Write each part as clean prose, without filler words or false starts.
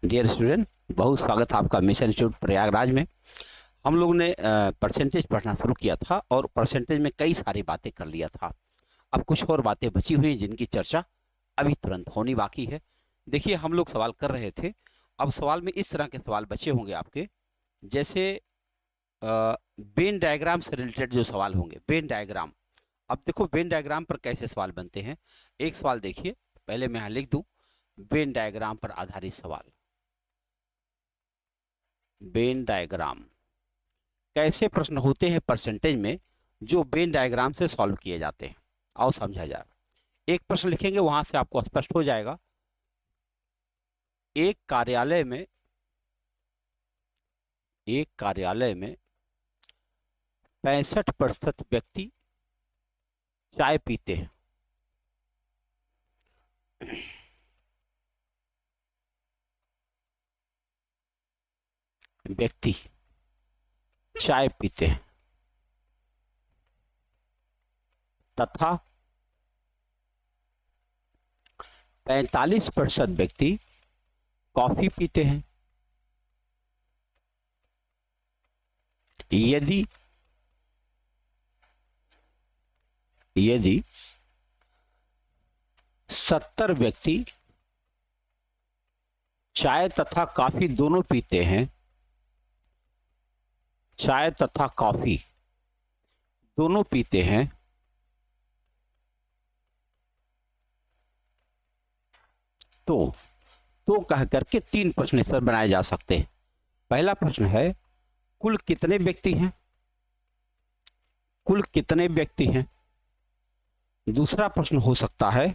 Dear student, बहुत स्वागत है आपका मिशन इंस्टीट्यूट प्रयागराज में। हम लोग ने परसेंटेज पढ़ना शुरू किया था और परसेंटेज में कई सारी बातें कर लिया था। अब कुछ और बातें बची हुई हैं जिनकी चर्चा अभी तुरंत होनी बाकी है। देखिए, हम लोग सवाल कर रहे थे। अब सवाल में इस तरह के सवाल बचे होंगे आपके, जैसे वेन डायग्राम से रिलेटेड जो सवाल होंगे, वेन डायग्राम। अब देखो, वेन डायग्राम पर कैसे सवाल बनते हैं। एक सवाल देखिए, पहले मैं यहाँ लिख दूं, वेन डायग्राम पर आधारित सवाल। वेन डायग्राम कैसे प्रश्न होते हैं परसेंटेज में जो वेन डायग्राम से सॉल्व किए जाते हैं, आओ समझा जाए। एक प्रश्न लिखेंगे, वहां से आपको स्पष्ट हो जाएगा। एक कार्यालय में 65% व्यक्ति चाय पीते हैं। व्यक्ति चाय पीते हैं तथा 45% व्यक्ति कॉफी पीते हैं। यदि 70 व्यक्ति चाय तथा कॉफी दोनों पीते हैं, चाय तथा कॉफी दोनों पीते हैं, तो कह करके 3 प्रश्न इस पर बनाए जा सकते हैं। पहला प्रश्न है, कुल कितने व्यक्ति हैं? कुल कितने व्यक्ति हैं? दूसरा प्रश्न हो सकता है,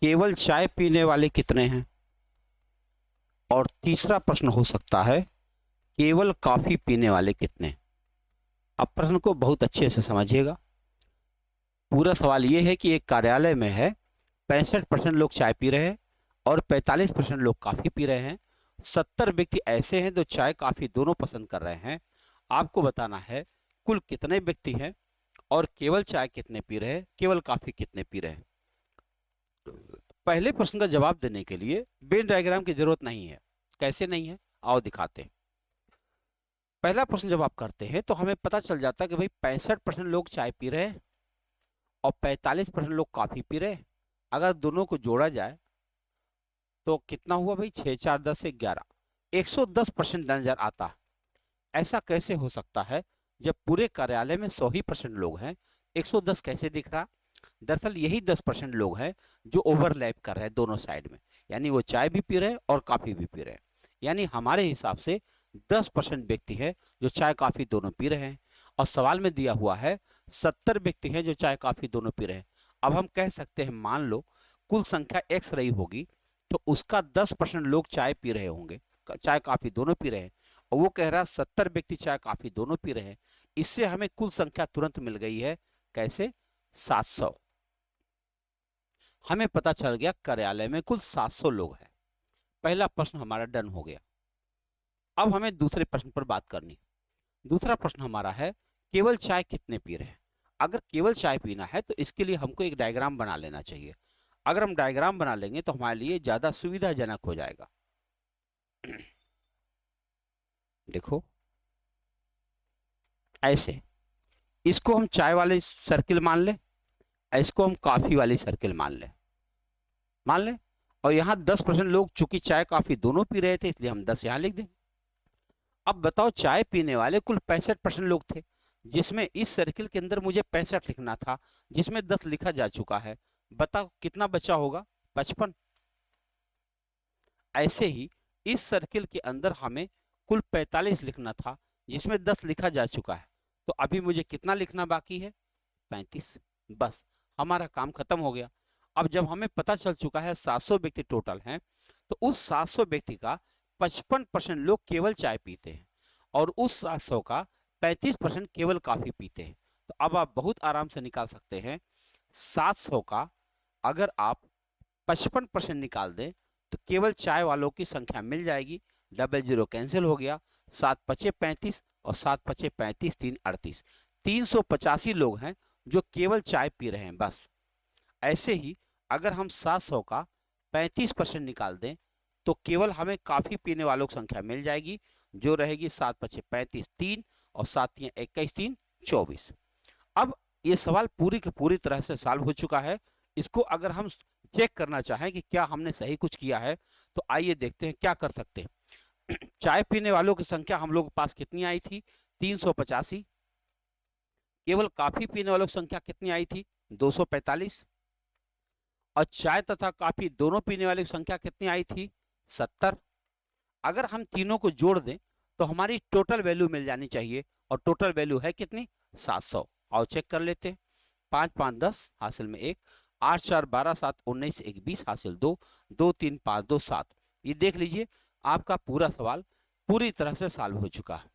केवल चाय पीने वाले कितने हैं? और तीसरा प्रश्न हो सकता है, केवल कॉफी पीने वाले कितने? अब प्रश्न को बहुत अच्छे से समझिएगा। पूरा सवाल यह है कि एक कार्यालय में है, 65% लोग चाय पी रहे हैं और 45% लोग कॉफी पी रहे हैं। 70 व्यक्ति ऐसे हैं जो चाय कॉफी दोनों पसंद कर रहे हैं। आपको बताना है कुल कितने व्यक्ति हैं और केवल चाय कितने पी रहे हैं, केवल कॉफी कितने पी रहे हैं। पहले प्रश्न का जवाब देने के लिए वेन डायग्राम की जरूरत नहीं है। कैसे नहीं है, आओ दिखाते हैं। पहला प्रश्न जब आप करते हैं तो हमें पता चल जाता है कि भाई 65% लोग चाय पी रहे हैं और 45% लोग कॉफी पी रहे हैं। अगर दोनों को जोड़ा जाए तो कितना हुआ भाई, 6 4 10 11, 110% नजर आता है। ऐसा कैसे हो सकता है जब पूरे कार्यालय में 100% लोग हैं, 110 कैसे दिख रहा? दरअसल यही 10% लोग हैं जो ओवरलैप कर रहे हैं दोनों साइड में, यानी वो चाय भी पी रहे हैं और कॉफी भी पी रहे हैं। यानी हमारे हिसाब से 10% व्यक्ति है जो चाय कॉफी दोनों पी रहे हैं। और सवाल में दिया हुआ है 70 व्यक्ति हैं जो चाय कॉफी दोनों पी रहे हैं। अब हम कह सकते हैं, मान लो कुल संख्या x रही होगी तो उसका 10% लोग चाय पी रहे होंगे, चाय कॉफी दोनों पी रहे हैं, और वो कह रहा है 70 व्यक्ति चाय कॉफी दोनों पी रहे हैं। इससे हमें कुल संख्या तुरंत मिल गई है। कैसे? 700। हमें पता चल गया कार्यालय में कुल 700 लोग हैं। पहला प्रश्न हमारा डन हो गया। अब हमें दूसरे प्रश्न पर बात करनी। दूसरा प्रश्न हमारा है, केवल चाय कितने पी रहे हैं? अगर केवल चाय पीना है तो इसके लिए हमको एक डायग्राम बना लेना चाहिए। अगर हम डायग्राम बना लेंगे तो हमारे लिए ज्यादा सुविधाजनक हो जाएगा। देखो ऐसे, इसको हम चाय वाले सर्किल मान ले, इसको हम कॉफी वाली सर्किल मान ले। और यहाँ 10% लोग चूंकि चाय कॉफी दोनों पी रहे थे इसलिए हम 10 यहाँ लिख देंगे। अब बताओ, चाय पीने वाले कुल 65% लोग थे, जिसमें इस सर्किल के अंदर मुझे 65 लिखना था, जिसमें 10 लिखा जा चुका है। बताओ कितना बचा होगा? 55। ऐसे ही इस सर्किल के अंदर हमें कुल 45 लिखना था, जिसमें 10 लिखा जा चुका है। तो अभी मुझे कितना लिखना बाकी है? 35। बस हमारा काम खत्म हो गया। अब जब हमें पता चल चुका है 700 व्यक्ति टोटल हैं, तो उस 700 व्यक्ति का 55% लोग केवल चाय पीते हैं और उस 700 का 35% केवल कॉफी पीते हैं। तो अब आप बहुत आराम से निकाल सकते हैं, 700 का अगर आप 55% निकाल दें तो केवल चाय वालों की संख्या मिल जाएगी। डबल जीरो कैंसिल हो गया, 7 पचे 35 और 7 पचे 35, 3 38, 385 लोग हैं जो केवल चाय पी रहे हैं। बस ऐसे ही अगर हम 700 का 35% निकाल दें तो केवल हमें काफी पीने वालों की संख्या मिल जाएगी, जो रहेगी 7 पचे 35 3 और 7 तियां 21 3 24। अब ये सवाल पूरी की पूरी तरह से सॉल्व हो चुका है। इसको अगर हम चेक करना चाहें कि क्या हमने सही कुछ किया है, तो आइए देखते हैं क्या कर सकते हैं। चाय पीने वालों की संख्या हम लोग के पास कितनी आई थी? 385। केवल काफी पीने वालों की संख्या कितनी आई थी? 245। और चाय तथा काफी दोनों पीने वालों की संख्या कितनी आई थी? 70। अगर हम तीनों को जोड़ दें तो हमारी टोटल वैल्यू मिल जानी चाहिए, और टोटल वैल्यू है कितनी? 700। आओ चेक कर लेते हैं। 5 5 10 हासिल में 1, 8 4 12 7 19 1 20 हासिल 2, 2 3 5 2 7। ये देख लीजिए, आपका पूरा सवाल पूरी तरह से सॉल्व हो चुका है।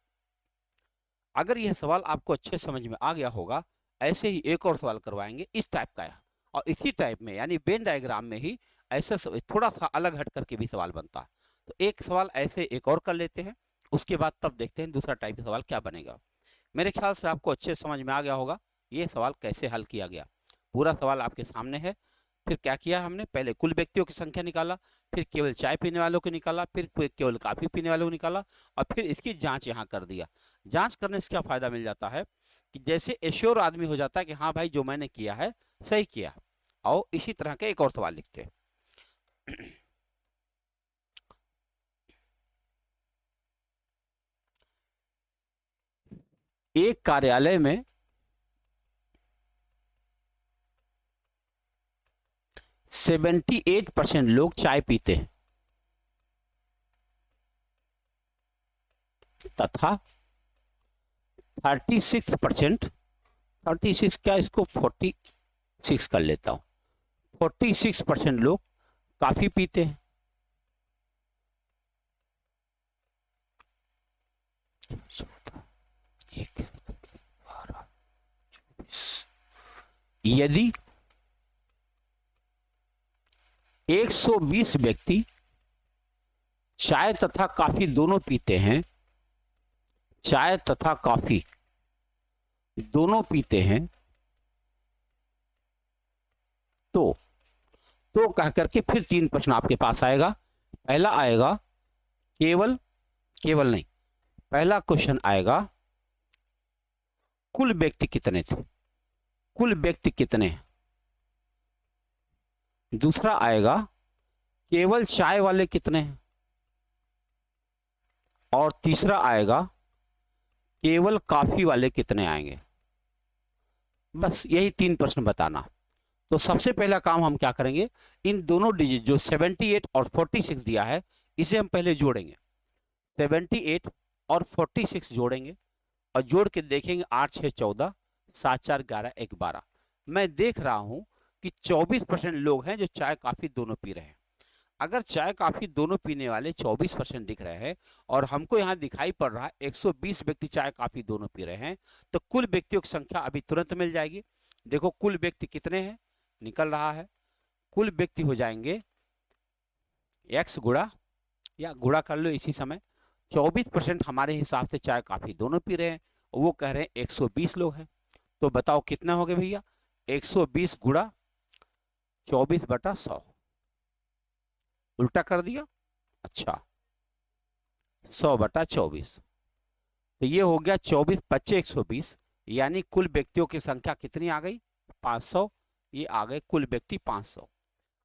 अगर यह सवाल आपको अच्छे समझ में आ गया होगा, ऐसे ही एक और सवाल करवाएंगे इस टाइप का है, और इसी टाइप में यानी वेन डायग्राम में ही ऐसा थोड़ा सा अलग हट करके भी सवाल बनता है। तो एक सवाल ऐसे एक और कर लेते हैं, उसके बाद तब देखते हैं दूसरा टाइप का सवाल क्या बनेगा। मेरे ख्याल से आपको अच्छे समझ में आ गया होगा ये सवाल कैसे हल किया गया। पूरा सवाल आपके सामने है। फिर क्या किया हमने? पहले कुल व्यक्तियों की संख्या निकाला, फिर केवल चाय पीने वालों को निकाला, फिर केवल काफी पीने वालों को निकाला, और फिर इसकी जांच यहाँ कर दिया। जांच करने से क्या फायदा मिल जाता है कि जैसे एश्योर आदमी हो जाता है कि हाँ भाई जो मैंने किया है सही किया। आओ इसी तरह का एक और सवाल लिखते हैं। एक कार्यालय में 78% लोग चाय पीते हैं तथा 36%, 36 क्या, इसको 46 कर लेता हूं, 46% लोग काफी पीते हैं। यदि 120 व्यक्ति चाय तथा कॉफी दोनों पीते हैं, चाय तथा कॉफी दोनों पीते हैं, तो कह करके फिर 3 प्रश्न आपके पास आएगा। पहला आएगा केवल नहीं, पहला क्वेश्चन आएगा कुल व्यक्ति कितने थे, कुल व्यक्ति कितने हैं। दूसरा आएगा केवल चाय वाले कितने हैं, और तीसरा आएगा केवल कॉफी वाले कितने आएंगे। बस यही 3 प्रश्न बताना। तो सबसे पहला काम हम क्या करेंगे, इन दोनों डिजिट जो 78 और 46 दिया है इसे हम पहले जोड़ेंगे। 78 और 46 जोड़ेंगे, और जोड़ के देखेंगे 8 6 14, 7 4 11 1 12। मैं देख रहा हूं कि 24% लोग हैं जो चाय काफी दोनों पी रहे हैं। अगर चाय काफी दोनों पीने वाले 24% दिख रहे हैं, और हमको यहाँ दिखाई पड़ रहा है 120 व्यक्ति चाय काफी दोनों पी रहे हैं, तो कुल व्यक्तियों की संख्या अभी तुरंत मिल जाएगी। देखो कुल व्यक्ति कितने हैं, निकल रहा है। कुल व्यक्ति हो जाएंगे x गुणा, या गुणा कर लो इसी समय, 24% हमारे हिसाब से चाय काफी दोनों पी रहे हैं, वो कह रहे हैं 120 लोग हैं। तो बताओ कितना हो गए भैया? 120 गुणा 24/100, उल्टा कर दिया। अच्छा, 100/24, तो ये हो गया 24 25 120, यानी कुल व्यक्तियों की संख्या कितनी आ गई? 500। ये आ गए कुल व्यक्ति 500।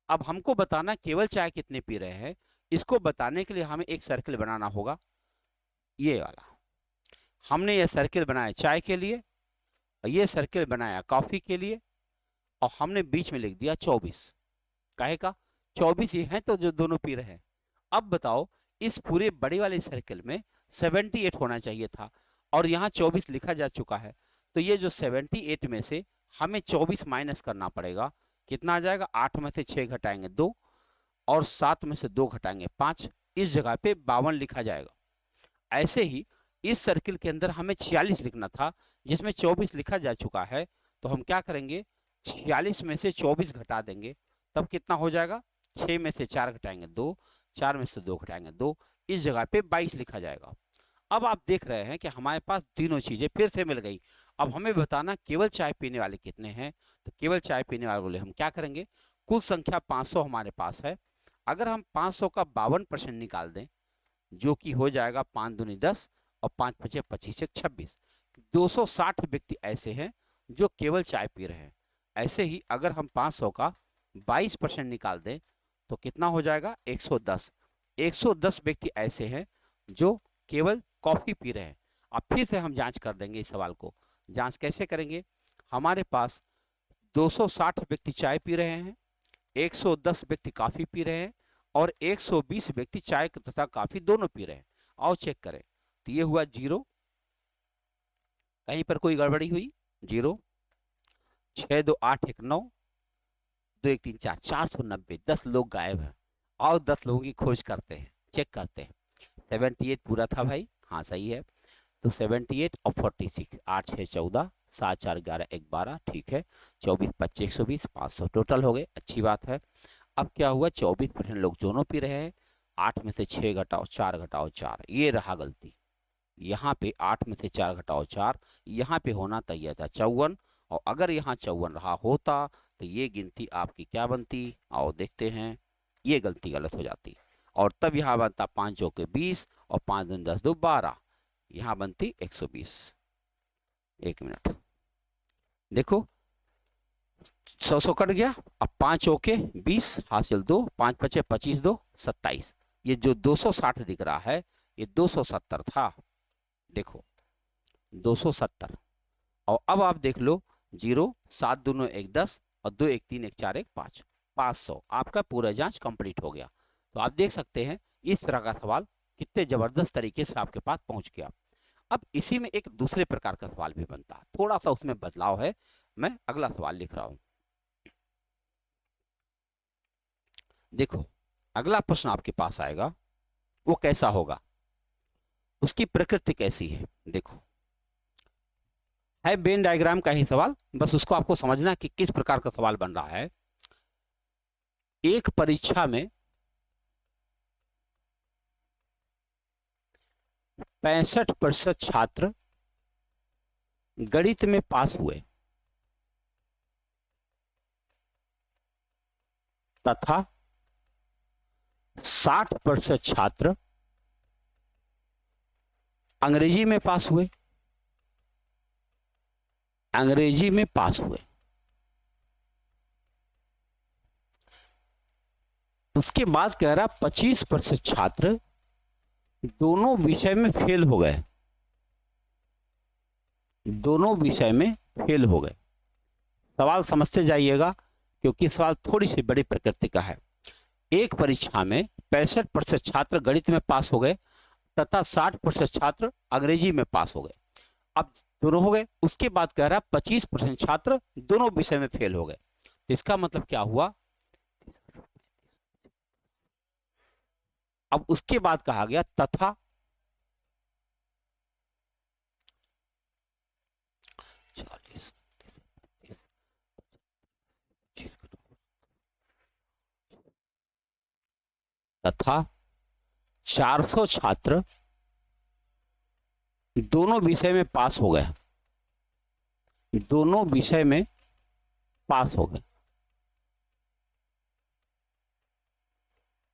अब हमको बताना केवल चाय कितने पी रहे हैं। इसको बताने के लिए हमें एक सर्किल बनाना होगा, ये वाला। हमने ये सर्किल बनाया चाय के लिए, और ये सर्किल बनाया कॉफी के लिए, और हमने बीच में लिख दिया 24। काहे का? 24 ये हैं तो जो दोनों पी रहे हैं। अब बताओ इस पूरे बड़े वाले सर्किल में 78 होना चाहिए था, और यहाँ 24 लिखा जा चुका है। तो ये जो 78 में से हमें 24 माइनस करना पड़ेगा। कितना आ जाएगा? 8 में से 6 घटाएंगे 2, और 7 में से 2 घटाएंगे 5। इस जगह पे 52 लिखा जाएगा। ऐसे ही इस सर्किल के अंदर हमें 46 लिखना था, जिसमें 24 लिखा जा चुका है। तो हम क्या करेंगे, 46 में से 24 घटा देंगे, तब कितना हो जाएगा? 6 में से 4 घटाएंगे 2, 4 में से 2 घटाएंगे 2, इस जगह पे 22 लिखा जाएगा। अब आप देख रहे हैं कि हमारे पास तीनों चीजें फिर से मिल गई। अब हमें बताना केवल चाय पीने वाले कितने हैं। तो केवल चाय पीने वाले हम क्या करेंगे, कुल संख्या 500 हमारे पास है, अगर हम 500 का 52% निकाल दें, जो कि हो जाएगा 5 दूनी 10 और 5 पचे 25 से 26, 260 व्यक्ति ऐसे हैं जो केवल चाय पी रहे हैं। ऐसे ही अगर हम 500 का 22% निकाल दें तो कितना हो जाएगा 110, 110 व्यक्ति ऐसे हैं जो केवल कॉफी पी रहे हैं। अब फिर से हम जांच कर देंगे इस सवाल को। जांच कैसे करेंगे? हमारे पास 260 व्यक्ति चाय पी रहे हैं, 110 व्यक्ति कॉफी पी रहे हैं और 120 व्यक्ति चाय तथा कॉफी दोनों पी रहे हैं। आओ चेक करें। तो ये हुआ 0, कहीं पर कोई गड़बड़ी हुई? 0, 6 2 8 1 9, 2 1 3 4, 490, 10 लोग गायब हैं। आओ 10 लोगों की खोज करते हैं, चेक करते हैं। 78 पूरा था भाई, हाँ सही है। तो 78 और 46, 8 6 14, 7 4 11 1 12, ठीक है। 24 25 120, 500 टोटल हो गए, अच्छी बात है। अब क्या हुआ, 24% लोग दोनों पी रहे हैं। 8 में से 6 घटाओ 4 घटाओ 4, ये रहा गलती। यहाँ पे 8 में से 4 घटाओ 4, यहाँ पे होना चाहिए था 54, और अगर यहाँ 54 रहा होता तो ये गिनती आपकी क्या बनती? आओ देखते हैं। ये गलती गलत हो जाती और तब यहाँ बनता 5 चौके 20 और 5 दूनी 10 2 12, यहाँ बनती 120। एक मिनट देखो, 100 कट गया। अब 5 चौके 20 हासिल 2, 5 पचे 25 2 27, ये जो 260 दिख रहा है ये 270 था। देखो 270, और अब आप देख लो 0 7 दूनो 1 10 और 2 1 3 1 4 1 5, 500। आपका पूरा जांच कंप्लीट हो गया। तो आप देख सकते हैं इस तरह का सवाल कितने जबरदस्त तरीके से आपके पास पहुंच गया। अब इसी में एक दूसरे प्रकार का सवाल भी बनता है, थोड़ा सा उसमें बदलाव है। मैं अगला सवाल लिख रहा हूं। देखो अगला प्रश्न आपके पास आएगा, वो कैसा होगा, उसकी प्रकृति कैसी है। देखो है वेन डायग्राम का ही सवाल, बस उसको आपको समझना कि किस प्रकार का सवाल बन रहा है। एक परीक्षा में 65% छात्र गणित में पास हुए तथा 60% छात्र अंग्रेजी में पास हुए, अंग्रेजी में पास हुए। उसके बाद कह रहा 25% छात्र दोनों विषय में फेल हो गए, दोनों विषय में फेल हो गए। सवाल समझते जाइएगा क्योंकि सवाल थोड़ी सी बड़ी प्रकृति का है। एक परीक्षा में 65% छात्र गणित में पास हो गए तथा 60% छात्र अंग्रेजी में पास हो गए। अब दोनों हो गए। उसके बाद कह रहा 25% छात्र दोनों विषय में फेल हो गए। तो इसका मतलब क्या हुआ? अब उसके बाद कहा गया तथा 40 तथा 400 छात्र दोनों विषय में पास हो गए, दोनों विषय में पास हो गए।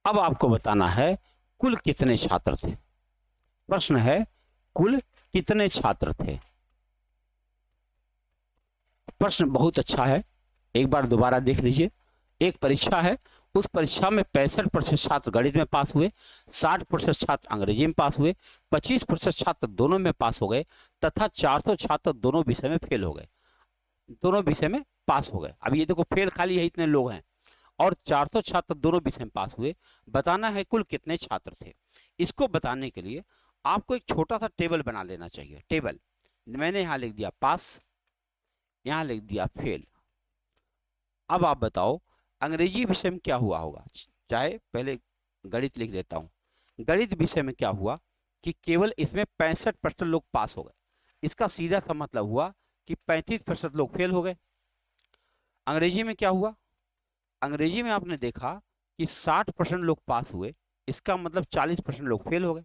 अब आपको बताना है कुल कितने छात्र थे। प्रश्न है कुल कितने छात्र थे। प्रश्न बहुत अच्छा है, एक बार दोबारा देख लीजिए। एक परीक्षा है, उस परीक्षा में 65% छात्र गणित में पास हुए, 60% छात्र अंग्रेजी में पास हुए, 25% छात्र दोनों में पास हो गए तथा 400 छात्र दोनों विषय में फेल हो गए, दोनों विषय में पास हो गए। अब ये देखो फेल खाली है इतने लोग हैं और 400 छात्र दोनों विषय में पास हुए। बताना है कुल कितने छात्र थे। इसको बताने के लिए आपको एक छोटा सा टेबल बना लेना चाहिए। टेबल मैंने यहाँ लिख दिया पास, यहाँ लिख दिया फेल। अब आप बताओ अंग्रेजी विषय में क्या हुआ होगा। चाहे पहले गणित लिख देता हूं। गणित विषय में क्या हुआ कि केवल इसमें 65% लोग पास हो गए। इसका सीधा सा मतलब हुआ कि 35% लोग फेल हो गए। अंग्रेजी में क्या हुआ? अंग्रेजी में आपने देखा कि 60% लोग पास हुए, इसका मतलब 40% लोग फेल हो गए।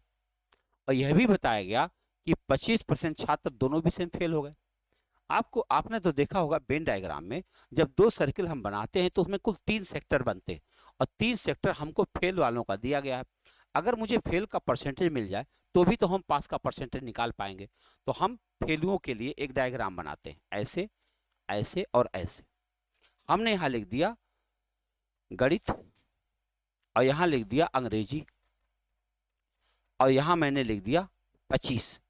और यह भी बताया गया कि 25% छात्र दोनों विषय में फेल हो गए। आपने तो देखा होगा वेन डायग्राम में जब दो सर्किल हम बनाते हैं तो उसमें कुल 3 सेक्टर बनते हैं और 3 सेक्टर हमको फेल वालों का दिया गया है। अगर मुझे फेल का परसेंटेज मिल जाए तो भी तो हम पास का परसेंटेज निकाल पाएंगे। तो हम फेलुओं के लिए एक डायग्राम बनाते हैं, ऐसे, ऐसे और ऐसे। हमने यहाँ लिख दिया गणित और यहाँ लिख दिया अंग्रेजी और यहाँ मैंने लिख दिया 25।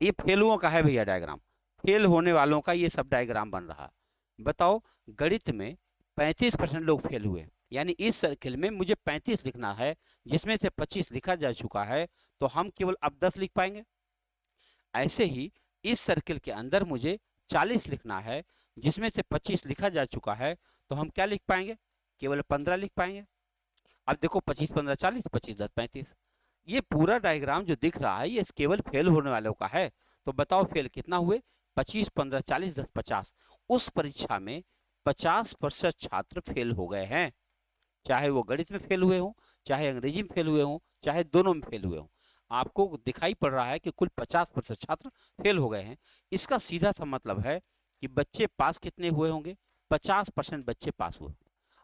ये फेलुओं का है भैया डायग्राम, फेल होने वालों का ये सब डायग्राम बन रहा है। बताओ, गणित में 35% लोग फेल हुए, यानी इस सर्किल में मुझे 35 लिखना है, जिसमें से 25 लिखा जा चुका है, तो हम केवल अब 10 लिख पाएंगे। ऐसे ही इस सर्किल के अंदर मुझे 40 लिखना है, जिसमें से 25 लिखा जा चुका है, तो हम क्या लिख पाएंगे? केवल 15 लिख पाएंगे। अब देखो 25 15 40, 25 10 35। ये पूरा डायग्राम जो दिख रहा है ये केवल फेल होने वालों का है। तो बताओ फेल कितना हुए? 25 15 40 10 50। उस परीक्षा में 50% छात्र फेल हो गए हैं, चाहे वो गणित में फेल हुए हों, चाहे अंग्रेजी में फेल हुए हों, चाहे दोनों में फेल हुए हों। आपको दिखाई पड़ रहा है कि कुल 50% छात्र फेल हो गए हैं। इसका सीधा सा मतलब है कि बच्चे पास कितने हुए होंगे? 50% बच्चे पास हुए।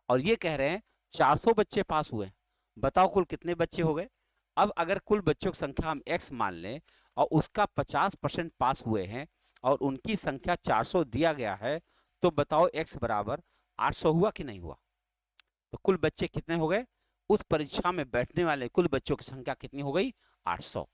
और ये कह रहे हैं 400 बच्चे पास हुए। बताओ कुल कितने बच्चे हो गए? अब अगर कुल बच्चों की संख्या हम x मान लें और उसका 50% पास हुए हैं और उनकी संख्या 400 दिया गया है, तो बताओ x बराबर 800 हुआ कि नहीं हुआ? तो कुल बच्चे कितने हो गए? उस परीक्षा में बैठने वाले कुल बच्चों की संख्या कितनी हो गई? 800।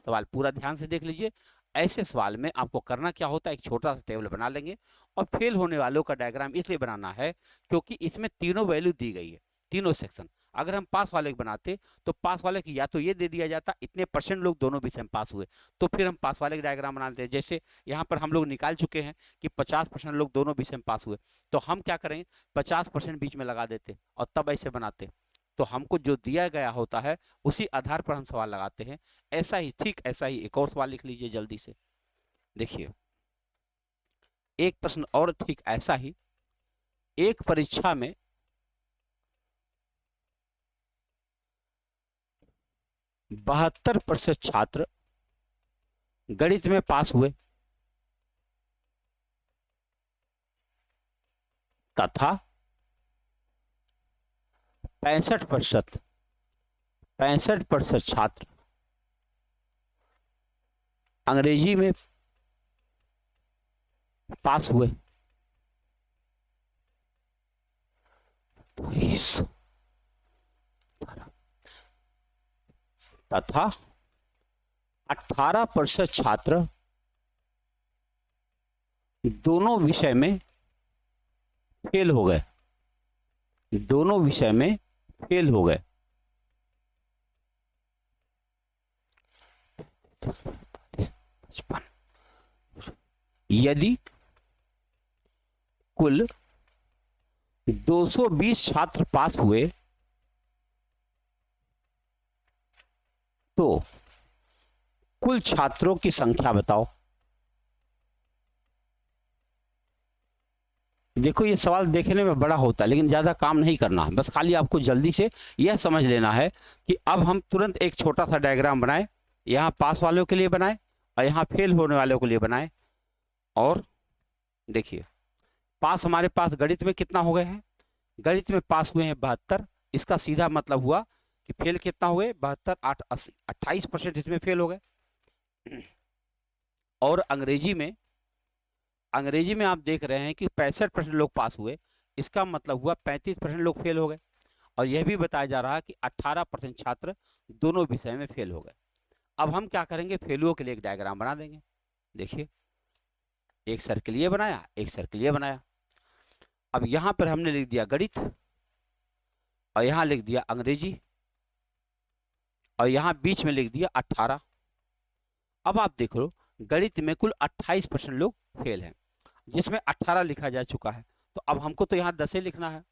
सवाल पूरा ध्यान से देख लीजिए। ऐसे सवाल में आपको करना क्या होता है, एक छोटा सा टेबल बना लेंगे और फेल होने वालों का डायग्राम इसलिए बनाना है क्योंकि इसमें तीनों वैल्यू दी गई है, तीनों सेक्शन। अगर हम पास वाले को बनाते तो पास वाले की या तो ये दे दिया जाता इतने परसेंट लोग दोनों विषय में पास हुए, तो फिर हम पास वाले का डायग्राम बना लेते। जैसे यहाँ पर हम लोग निकाल चुके हैं कि 50% लोग दोनों विषय में पास हुए, तो हम क्या करेंगे? 50% बीच में लगा देते और तब ऐसे बनाते। तो हमको जो दिया गया होता है उसी आधार पर हम सवाल लगाते हैं। ऐसा ही, ठीक ऐसा ही एक और सवाल लिख लीजिए जल्दी से। देखिए एक प्रश्न और ठीक ऐसा ही, एक परीक्षा में 72% छात्र गणित में पास हुए तथा 65% छात्र अंग्रेजी में पास हुए। तथा 18% छात्र दोनों विषय में फेल हो गए, दोनों विषय में फेल हो गए। यदि कुल 220 छात्र पास हुए तो कुल छात्रों की संख्या बताओ। देखो ये सवाल देखने में बड़ा होता है लेकिन ज्यादा काम नहीं करना है, बस खाली आपको जल्दी से यह समझ लेना है कि अब हम तुरंत एक छोटा सा डायग्राम बनाए, यहाँ पास वालों के लिए बनाए और यहाँ फेल होने वालों के लिए बनाए। और देखिए पास हमारे पास गणित में कितना हो गए हैं? गणित में पास हुए हैं 72। इसका सीधा मतलब हुआ कि फेल कितना हुए? 72 8 80, 28% इसमें फेल हो गए। और अंग्रेजी में आप देख रहे हैं कि 65% लोग पास हुए, इसका मतलब हुआ 35% लोग फेल हो गए। और यह भी बताया जा रहा है कि 18% छात्र दोनों विषय में फेल हो गए। अब हम क्या करेंगे? फेलुओं के लिए एक डायग्राम बना देंगे। देखिए एक सर्किल ये बनाया, एक सर्किल ये बनाया। अब यहां पर हमने लिख दिया गणित और यहां लिख दिया अंग्रेजी और यहां बीच में लिख दिया 18। अब आप देख लो गणित में कुल 28% लोग फेल हैं, जिसमें 18 लिखा जा चुका है, तो अब हमको तो यहाँ 10 लिखना है।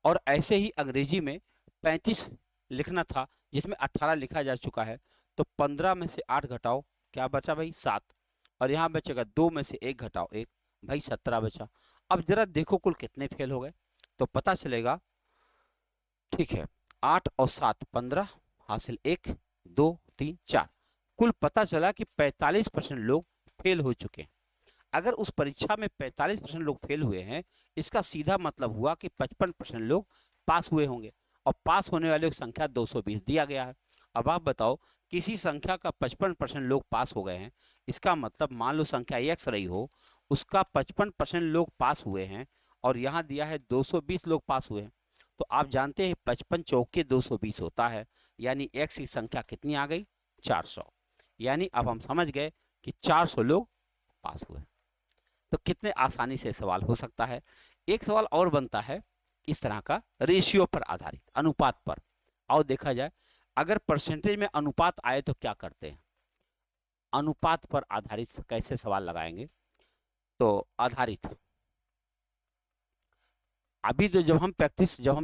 और ऐसे ही अंग्रेजी में 35 लिखना था, जिसमें 18 लिखा जा चुका है, तो 15 में से 8 घटाओ, क्या बचा भाई? 7। और यहाँ बचेगा 2 में से 1 घटाओ 1, भाई 17 बचा। अब जरा देखो कुल कितने फेल हो गए, तो पता चलेगा। ठीक है, 8 और 7 15, हासिल 1 2 3 4, कुल पता चला कि 45% लोग फेल हो चुके हैं। अगर उस परीक्षा में 45% लोग फेल हुए हैं, इसका सीधा मतलब हुआ कि 55% लोग पास हुए होंगे, और पास होने वाले की संख्या 220 दिया गया है। अब आप बताओ, किसी संख्या का 55% लोग पास हो गए हैं, इसका मतलब मान लो संख्या x रही हो, उसका 55% लोग पास हुए हैं, और यहाँ दिया है 220 लोग पास हुए हैं। तो आप जानते हैं 55 चौके 220 होता है, यानी x की संख्या कितनी आ गई, 400। यानी अब हम समझ गए कि 400 लोग पास हुए। तो कितने आसानी से सवाल हो सकता है। एक सवाल और बनता है इस तरह का, रेशियो पर आधारित, अनुपात पर। आओ देखा जाए, अगर परसेंटेज में अनुपात आए तो क्या करते हैं। अनुपात पर आधारित कैसे सवाल लगाएंगे, तो आधारित, अभी तो जब हम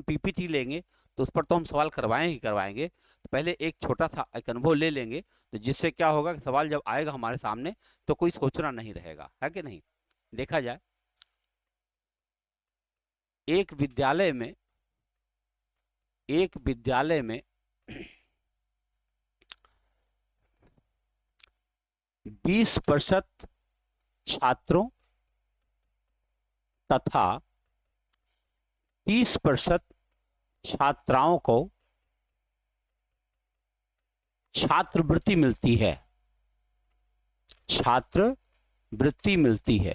पीपीटी लेंगे तो उस पर तो हम सवाल करवाएंगे। तो पहले एक छोटा सा एक अनुभव ले लेंगे, तो जिससे क्या होगा कि सवाल जब आएगा हमारे सामने तो कोई सोचना नहीं रहेगा, है कि नहीं। देखा जाए, एक विद्यालय में 20% छात्रों तथा 30% छात्राओं को छात्रवृत्ति मिलती है। छात्रवृत्ति मिलती है,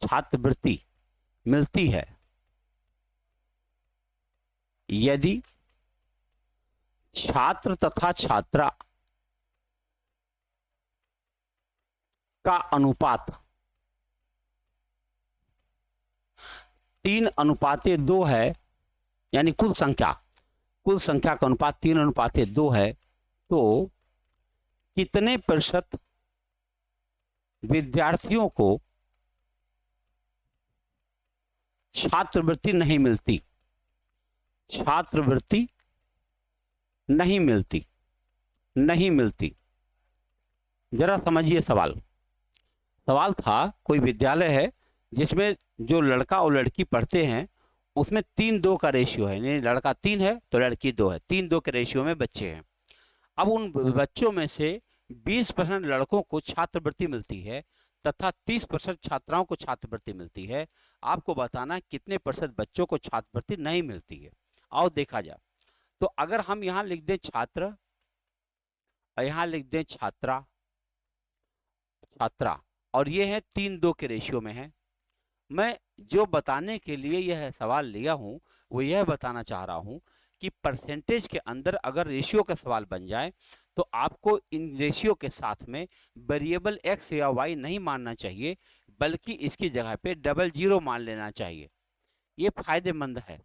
छात्रवृत्ति मिलती है। यदि छात्र तथा छात्रा का अनुपात 3:2 है, यानी कुल संख्या का अनुपात 3:2 है, तो कितने प्रतिशत विद्यार्थियों को छात्रवृत्ति नहीं मिलती। छात्रवृत्ति नहीं मिलती, नहीं मिलती। जरा समझिए सवाल। सवाल था, कोई विद्यालय है जिसमें जो लड़का और लड़की पढ़ते हैं उसमें 3:2 का रेशियो है, यानी लड़का 3 है तो लड़की 2 है, 3:2 के रेशियो में बच्चे हैं। अब उन बच्चों में से 20% लड़कों को छात्रवृत्ति मिलती है तथा 30% छात्राओं को छात्रवृत्ति मिलती है। आपको बताना कितने प्रतिशत बच्चों को छात्रवृत्ति नहीं मिलती है। आओ देखा जाए, तो अगर हम यहाँ लिख दें छात्र और यहाँ लिख दें छात्रा, और ये है 3:2 के रेशियो में है। मैं जो बताने के लिए यह सवाल लिया हूँ वो यह बताना चाह रहा हूँ कि परसेंटेज के अंदर अगर रेशियो का सवाल बन जाए तो आपको इन रेशियो के साथ में वेरिएबल x या y नहीं मानना चाहिए, बल्कि इसकी जगह पे 00 मान लेना चाहिए। ये फायदेमंद है।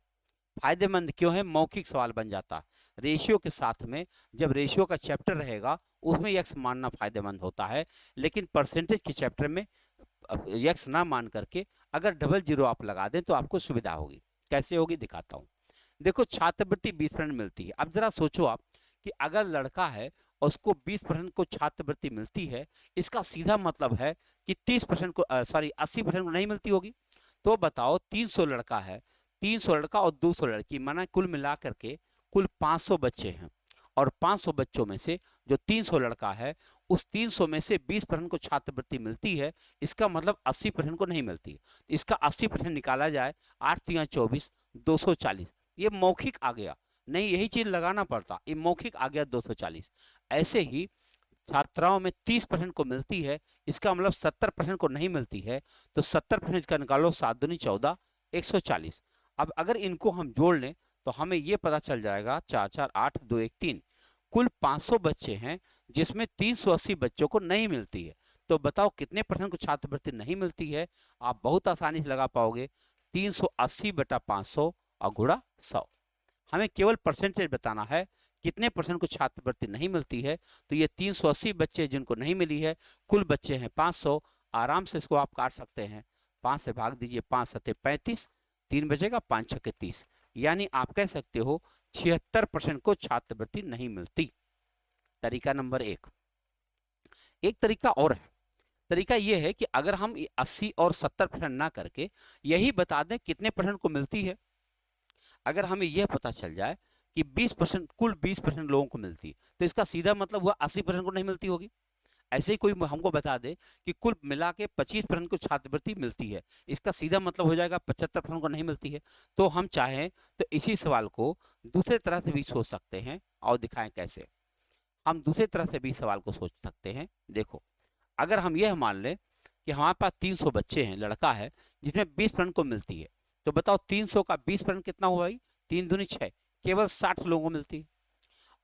फायदेमंद क्यों है, मौखिक सवाल बन जाता है। रेशियो के साथ में जब रेशियो का चैप्टर रहेगा उसमें x मानना फायदेमंद होता है, लेकिन परसेंटेज के चैप्टर में x ना मान करके अगर 00 आप लगा दें तो आपको सुविधा होगी। कैसे होगी दिखाता हूँ। देखो, छात्रवृत्ति 20% मिलती है। अब जरा सोचो आप कि अगर लड़का है और उसको 20% को छात्रवृत्ति मिलती है, इसका सीधा मतलब है कि 30% को 80% को नहीं मिलती होगी। तो बताओ, 300 लड़का है, 300 लड़का और 200 लड़की, माना कुल मिला करके कुल 500 बच्चे हैं, और 500 बच्चों में से जो 300 लड़का है उस 300 में से 20% को छात्रवृत्ति मिलती है, इसका मतलब 80% को नहीं मिलती है। इसका 80% निकाला जाए, 8 3 24, 240। ये मौखिक आ गया, नहीं यही चीज लगाना पड़ता, ये मौखिक आ गया 240। ऐसे ही छात्राओं में 30% को मिलती है, इसका मतलब 70% को नहीं मिलती है, तो 70% का निकालो, 7 दूनी 14, 140। अब अगर इनको हम जोड़ लें तो हमें ये पता चल जाएगा, 4 4 8 2 1 3, कुल 500 बच्चे हैं जिसमें 380 बच्चों को नहीं मिलती है। तो बताओ कितने परसेंट को छात्रवृत्ति नहीं मिलती है। आप बहुत आसानी से लगा पाओगे, 380/500 और गुणा 100। हमें केवल परसेंटेज बताना है, कितने परसेंट को छात्रवृत्ति नहीं मिलती है। तो ये 380 बच्चे जिनको नहीं मिली है, कुल बच्चे हैं 500। आराम से इसको आप काट सकते हैं, 5 से भाग दीजिए, 5 7 35, 3 बचेगा, 5 6 30, यानी आप कह सकते हो 76% को छात्रवृत्ति नहीं मिलती। तरीका नंबर 1। एक तरीका और है। तरीका यह है कि अगर हम 80 और 70% ना करके यही बता दें कितने परसेंट को मिलती है। अगर हमें यह पता चल जाए कि 20%, कुल 20% लोगों को मिलती है, तो इसका सीधा मतलब हुआ 80% को नहीं मिलती होगी। ऐसे ही कोई हमको बता दे कि कुल मिला के 25% को छात्रवृत्ति मिलती है, इसका सीधा मतलब हो जाएगा 75% को नहीं मिलती है। तो हम चाहें तो इसी सवाल को दूसरे तरह से भी सोच सकते हैं और दिखाएं कैसे। हम दूसरी तरह से भी सवाल को सोच सकते हैं। देखो, अगर हम यह मान लें कि हमारे पास 300 बच्चे हैं, लड़का है, जिसमें 20% को मिलती है, तो बताओ 300 का 20% कितना हुआ भाई? 3 दूनी 6, केवल 60 लोगों को मिलती है।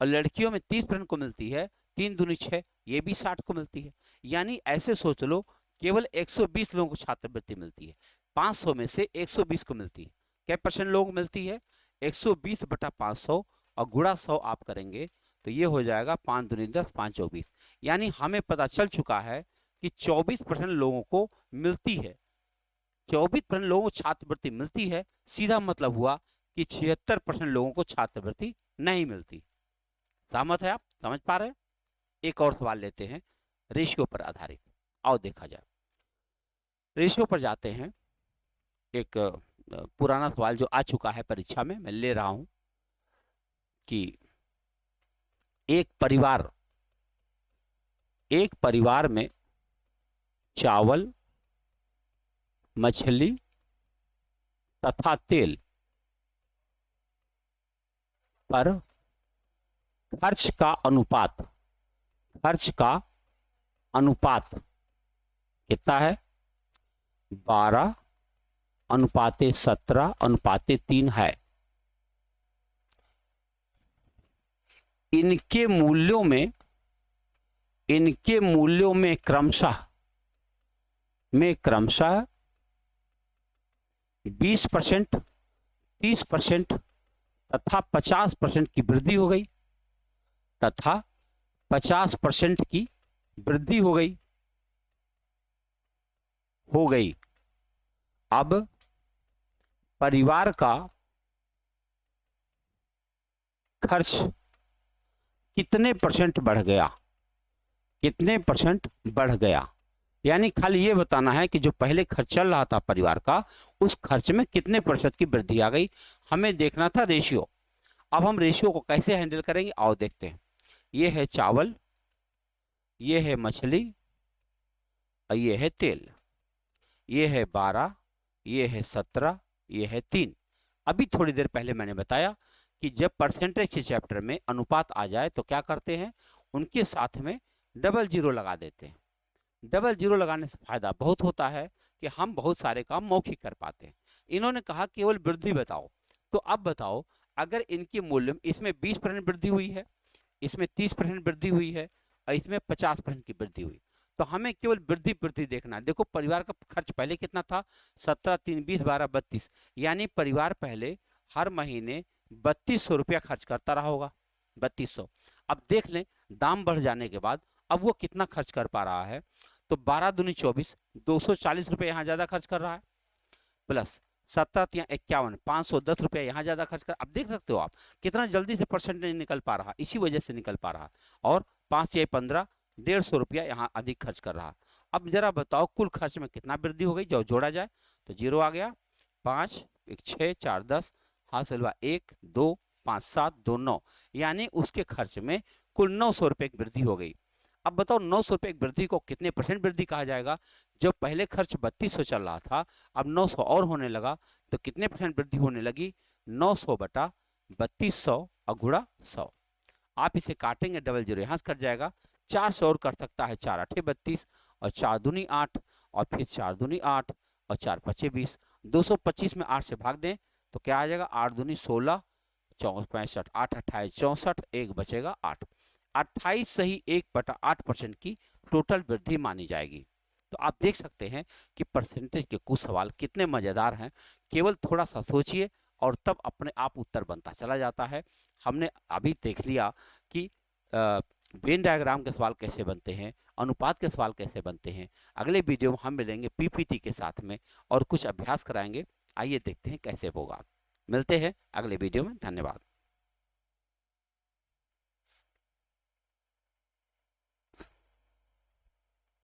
और लड़कियों में 30% को मिलती है, 3 दूनी 6, ये भी 60 को मिलती है। यानी ऐसे सोच लो, केवल 120 लोगों को छात्रवृत्ति मिलती है, 500 में से 120 को मिलती है। क्या परसेंट लोगों को मिलती है? 120 बटा 500 और गुणा 100 आप करेंगे तो ये हो जाएगा 5 दूनी 10, 5 24। यानी हमें पता चल चुका है कि 24% लोगों को मिलती है, 24% लोगों को छात्रवृत्ति मिलती है। सीधा मतलब हुआ कि 76% लोगों को छात्रवृत्ति नहीं मिलती। सहमत है आप? समझ पा रहे हैं? एक और सवाल लेते हैं रेशियो पर आधारित, आओ देखा जाए। रेशियो पर जाते हैं। एक पुराना सवाल जो आ चुका है परीक्षा में, मैं ले रहा हूं कि एक परिवार में चावल, मछली तथा तेल पर खर्च का अनुपात कितना है? 12:17:3 है। इनके मूल्यों में क्रमशः 20%, 30% तथा 50% की वृद्धि हो गई, अब परिवार का खर्च कितने परसेंट बढ़ गया? यानी खाली ये बताना है कि जो पहले खर्च चल रहा था परिवार का, उस खर्च में कितने प्रतिशत की वृद्धि आ गई। हमें देखना था रेशियो। अब हम रेशियो को कैसे हैंडल करेंगे, आओ देखते हैं। ये है चावल, ये है मछली और ये है तेल। ये है 12, ये है 17, ये है 3। अभी थोड़ी देर पहले मैंने बताया कि जब परसेंटेज के चैप्टर में अनुपात आ जाए तो क्या करते हैं, उनके साथ में डबल जीरो लगा देते हैं। डबल जीरो लगाने से फायदा बहुत होता है कि हम बहुत सारे काम मौखिक कर पाते हैं। इन्होंने कहा केवल वृद्धि बताओ, तो अब बताओ अगर इनके मूल्य में इसमें 20% वृद्धि हुई है, इसमें 30% वृद्धि हुई है और इसमें 50% की वृद्धि हुई, तो हमें केवल वृद्धि देखना है। देखो परिवार का खर्च पहले कितना था? 17, 3, 20, 12, 32। यानी परिवार पहले हर महीने 3200 रुपया खर्च करता रहा होगा, 3200। अब देख लें दाम बढ़ जाने के बाद अब वो कितना खर्च कर पा रहा है, तो 12 दूनी 24, 240 रुपये यहाँ ज़्यादा खर्च कर रहा है, प्लस 17 या 51, 510 रुपये यहाँ ज़्यादा खर्च कर। अब देख सकते हो आप कितना जल्दी से परसेंट नहीं निकल पा रहा, इसी वजह से निकल पा रहा। और 5 या 15, 150 रुपया यहाँ अधिक खर्च कर रहा। अब जरा बताओ कुल खर्च में कितना वृद्धि हो गई, जो जोड़ा जाए तो 0 आ गया। 5, 1, 6, 4, 10, हाथ से 1, 2, 5, 7, 2, 9, यानी उसके खर्च में कुल 900 रुपये की वृद्धि हो गई। अब बताओ 900 रुपये की वृद्धि को कितने परसेंट वृद्धि कहा जाएगा? जब पहले खर्च 3200 चल रहा था, अब 900 और होने लगा, तो कितने परसेंट वृद्धि होने लगी? 900 बटा 3200 और गुणा 100। आप इसे काटेंगे, डबल जीरो यहाँ से कट जाएगा। 4 से और कट सकता है, 4 8 32 और 4 दूनी 8 और फिर 4 दूनी 8 और 4 5 20। 225 में 8 से भाग दें तो क्या आ जाएगा? 8 दूनी 16, 4 65, 8 28 64, 1 बचेगा 8। 28 सही 1/8% की टोटल वृद्धि मानी जाएगी। तो आप देख सकते हैं कि परसेंटेज के कुछ सवाल कितने मजेदार हैं। केवल थोड़ा सा सोचिए और तब अपने आप उत्तर बनता चला जाता है। हमने अभी देख लिया कि वेन डायग्राम के सवाल कैसे बनते हैं, अनुपात के सवाल कैसे बनते हैं। अगले वीडियो में हम मिलेंगे पीपीटी के साथ में और कुछ अभ्यास कराएंगे। आइए देखते हैं कैसे होगा। मिलते हैं अगले वीडियो में। धन्यवाद।